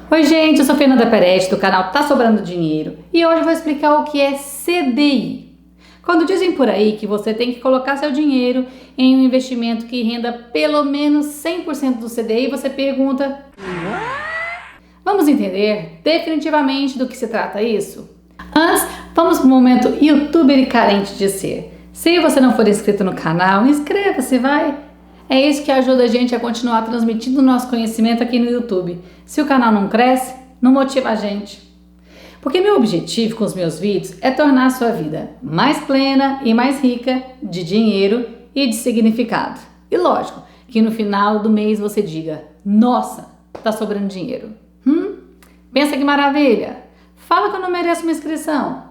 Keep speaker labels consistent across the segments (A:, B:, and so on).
A: Oi gente, eu sou Fernanda Peretti do canal Tá Sobrando Dinheiro e hoje eu vou explicar o que é CDI. Quando dizem por aí que você tem que colocar seu dinheiro em um investimento que renda pelo menos 100% do CDI, você pergunta: vamos entender definitivamente do que se trata isso? Antes, vamos para o momento youtuber e carente de ser. Se você não for inscrito no canal, inscreva-se, vai! É isso que ajuda a gente a continuar transmitindo o nosso conhecimento aqui no YouTube. Se o canal não cresce, não motiva a gente. Porque meu objetivo com os meus vídeos é tornar a sua vida mais plena e mais rica de dinheiro e de significado. E lógico, que no final do mês você diga: nossa, tá sobrando dinheiro. Pensa que maravilha! Fala que eu não mereço uma inscrição.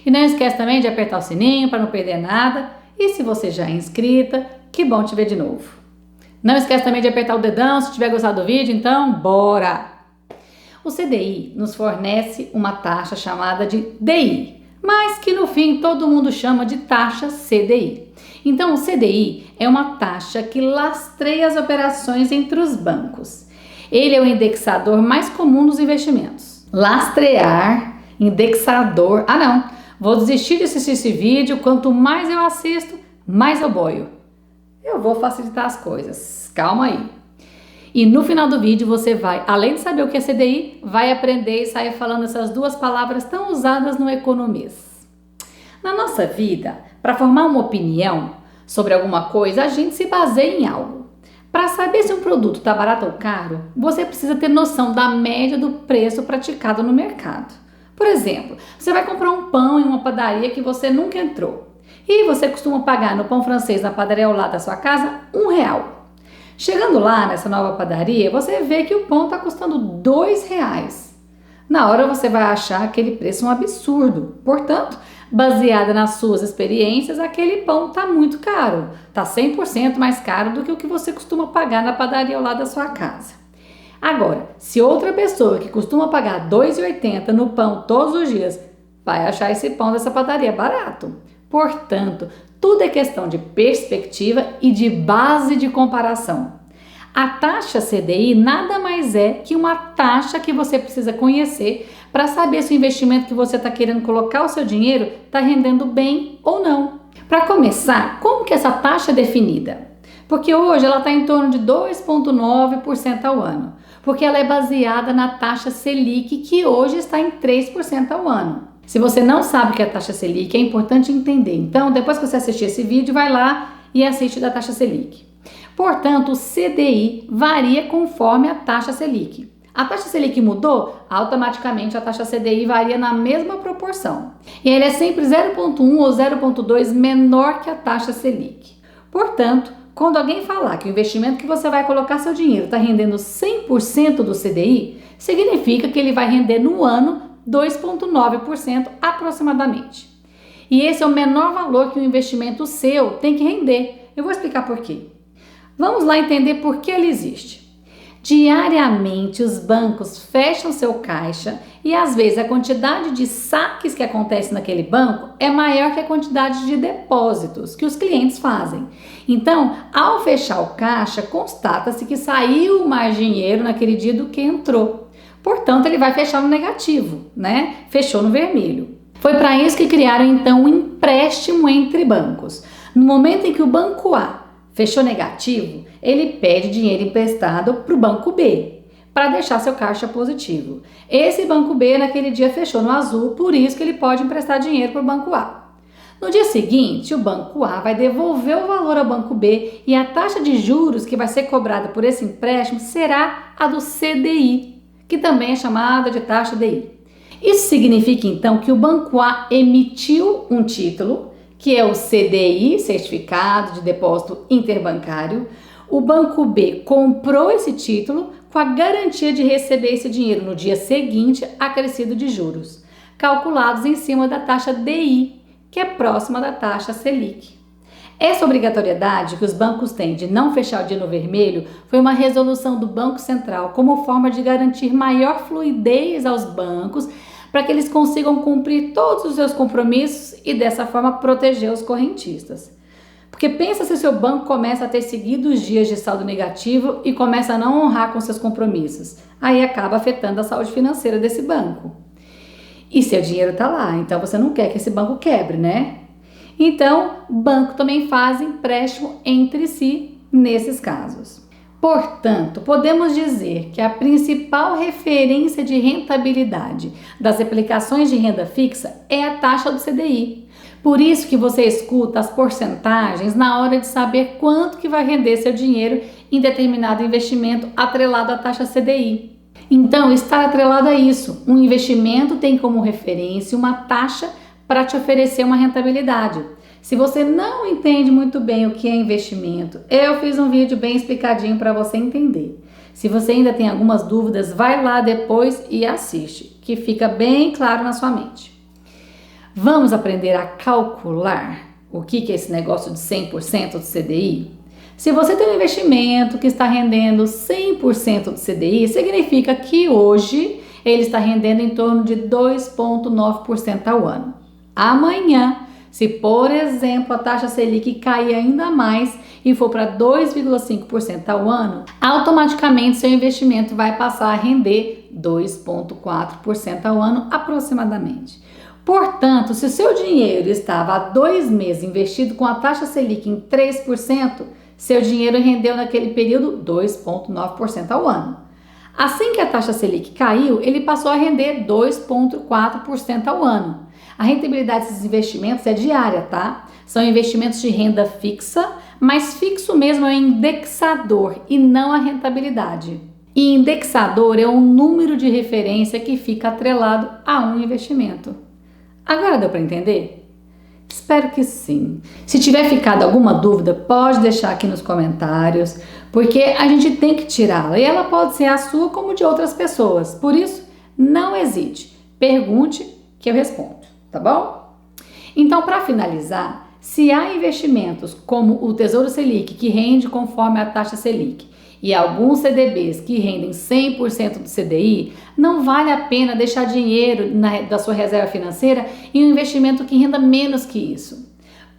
A: E não esquece também de apertar o sininho para não perder nada. E se você já é inscrita, que bom te ver de novo. Não esquece também de apertar o dedão se tiver gostado do vídeo, então bora! O CDI nos fornece uma taxa chamada de DI, mas que no fim todo mundo chama de taxa CDI. Então o CDI é uma taxa que lastreia as operações entre os bancos. Ele é o indexador mais comum dos investimentos. Lastrear, indexador... vou desistir de assistir esse vídeo, quanto mais eu assisto, mais eu boio. Eu vou facilitar as coisas, calma aí. E no final do vídeo você vai, além de saber o que é CDI, vai aprender e sair falando essas duas palavras tão usadas no economês. Na nossa vida, para formar uma opinião sobre alguma coisa, a gente se baseia em algo. Para saber se um produto está barato ou caro, você precisa ter noção da média do preço praticado no mercado. Por exemplo, você vai comprar um pão em uma padaria que você nunca entrou. E você costuma pagar no pão francês na padaria ao lado da sua casa R$1. Chegando lá nessa nova padaria, você vê que o pão está custando R$2. Na hora você vai achar aquele preço um absurdo. Portanto, baseada nas suas experiências, aquele pão está muito caro. Está 100% mais caro do que o que você costuma pagar na padaria ao lado da sua casa. Agora, se outra pessoa que costuma pagar R$2,80 no pão todos os dias vai achar esse pão dessa padaria barato. Portanto, tudo é questão de perspectiva e de base de comparação. A taxa CDI nada mais é que uma taxa que você precisa conhecer para saber se o investimento que você está querendo colocar o seu dinheiro está rendendo bem ou não. Para começar, como que essa taxa é definida? Porque hoje ela está em torno de 2,9% ao ano. Porque ela é baseada na taxa Selic, que hoje está em 3% ao ano. Se você não sabe o que é a taxa Selic, é importante entender. Então, depois que você assistir esse vídeo, vai lá e assiste da taxa Selic. Portanto, o CDI varia conforme a taxa Selic. A taxa Selic mudou, automaticamente a taxa CDI varia na mesma proporção. E ela é sempre 0,1 ou 0,2 menor que a taxa Selic. Portanto, quando alguém falar que o investimento que você vai colocar seu dinheiro está rendendo 100% do CDI, significa que ele vai render no ano 2,9% aproximadamente. E esse é o menor valor que o investimento seu tem que render. Eu vou explicar por quê. Vamos lá entender por que ele existe. Diariamente os bancos fecham seu caixa e às vezes a quantidade de saques que acontece naquele banco é maior que a quantidade de depósitos que os clientes fazem. Então, ao fechar o caixa, constata-se que saiu mais dinheiro naquele dia do que entrou. Portanto, ele vai fechar no negativo, né? Fechou no vermelho. Foi para isso que criaram então um empréstimo entre bancos. No momento em que o banco A fechou negativo, ele pede dinheiro emprestado para o banco B, para deixar seu caixa positivo. Esse banco B naquele dia fechou no azul, por isso que ele pode emprestar dinheiro para o banco A. No dia seguinte, o banco A vai devolver o valor ao banco B e a taxa de juros que vai ser cobrada por esse empréstimo será a do CDI, que também é chamada de taxa DI. Isso significa então que o banco A emitiu um título, que é o CDI, Certificado de Depósito Interbancário. O banco B comprou esse título com a garantia de receber esse dinheiro no dia seguinte, acrescido de juros, calculados em cima da taxa DI, que é próxima da taxa Selic. Essa obrigatoriedade que os bancos têm de não fechar o dia no vermelho foi uma resolução do Banco Central como forma de garantir maior fluidez aos bancos para que eles consigam cumprir todos os seus compromissos e dessa forma proteger os correntistas. Porque pensa se o seu banco começa a ter seguidos dias de saldo negativo e começa a não honrar com seus compromissos. Aí acaba afetando a saúde financeira desse banco. E seu dinheiro está lá, então você não quer que esse banco quebre, né? Então, banco também faz empréstimo entre si nesses casos. Portanto, podemos dizer que a principal referência de rentabilidade das aplicações de renda fixa é a taxa do CDI. Por isso que você escuta as porcentagens na hora de saber quanto que vai render seu dinheiro em determinado investimento atrelado à taxa CDI. Então, estar atrelado a isso, um investimento tem como referência uma taxa para te oferecer uma rentabilidade. Se você não entende muito bem o que é investimento, eu fiz um vídeo bem explicadinho para você entender. Se você ainda tem algumas dúvidas, vai lá depois e assiste, que fica bem claro na sua mente. Vamos aprender a calcular o que é esse negócio de 100% do CDI? Se você tem um investimento que está rendendo 100% do CDI, significa que hoje ele está rendendo em torno de 2,9% ao ano. Amanhã, se por exemplo a taxa Selic cair ainda mais e for para 2,5% ao ano, automaticamente seu investimento vai passar a render 2,4% ao ano aproximadamente. Portanto, se o seu dinheiro estava há 2 meses investido com a taxa Selic em 3%, seu dinheiro rendeu naquele período 2,9% ao ano. Assim que a taxa Selic caiu, ele passou a render 2,4% ao ano. A rentabilidade desses investimentos é diária, tá? São investimentos de renda fixa, mas fixo mesmo é o indexador e não a rentabilidade. E indexador é um número de referência que fica atrelado a um investimento. Agora deu para entender? Espero que sim. Se tiver ficado alguma dúvida, pode deixar aqui nos comentários, porque a gente tem que tirá-la e ela pode ser a sua como de outras pessoas. Por isso, não hesite, pergunte que eu respondo, tá bom? Então, para finalizar, se há investimentos como o Tesouro Selic, que rende conforme a taxa Selic, e alguns CDBs que rendem 100% do CDI, não vale a pena deixar dinheiro da sua reserva financeira em um investimento que renda menos que isso.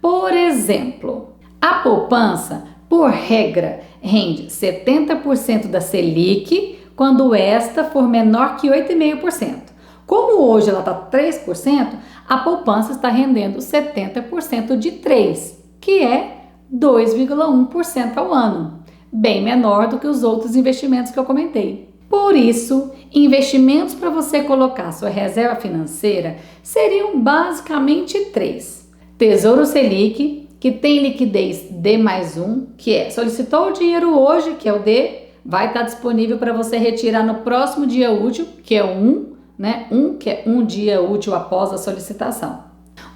A: Por exemplo, a poupança, por regra, rende 70% da Selic quando esta for menor que 8,5%. Como hoje ela está 3%, a poupança está rendendo 70% de 3%, que é 2,1% ao ano. Bem menor do que os outros investimentos que eu comentei. Por isso, investimentos para você colocar sua reserva financeira seriam basicamente 3. Tesouro Selic, que tem liquidez D+1, que é solicitou o dinheiro hoje, que é o D, vai estar disponível para você retirar no próximo dia útil, que é o 1, né? Que é um dia útil após a solicitação.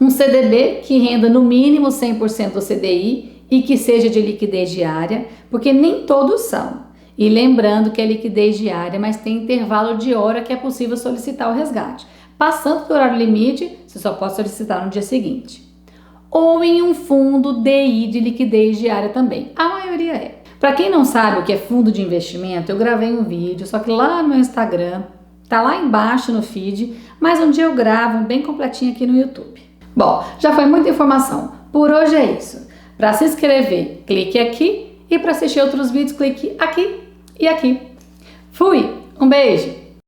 A: Um CDB que renda no mínimo 100% do CDI e que seja de liquidez diária, porque nem todos são. E lembrando que é liquidez diária, mas tem intervalo de hora que é possível solicitar o resgate. Passando do horário limite, você só pode solicitar no dia seguinte. Ou em um fundo DI de liquidez diária também. A maioria é. Para quem não sabe o que é fundo de investimento, eu gravei um vídeo, só que lá no meu Instagram, tá lá embaixo no feed, mas um dia eu gravo um bem completinho aqui no YouTube. Bom, já foi muita informação. Por hoje é isso. Para se inscrever, clique aqui e para assistir outros vídeos, clique aqui e aqui. Fui! Um beijo!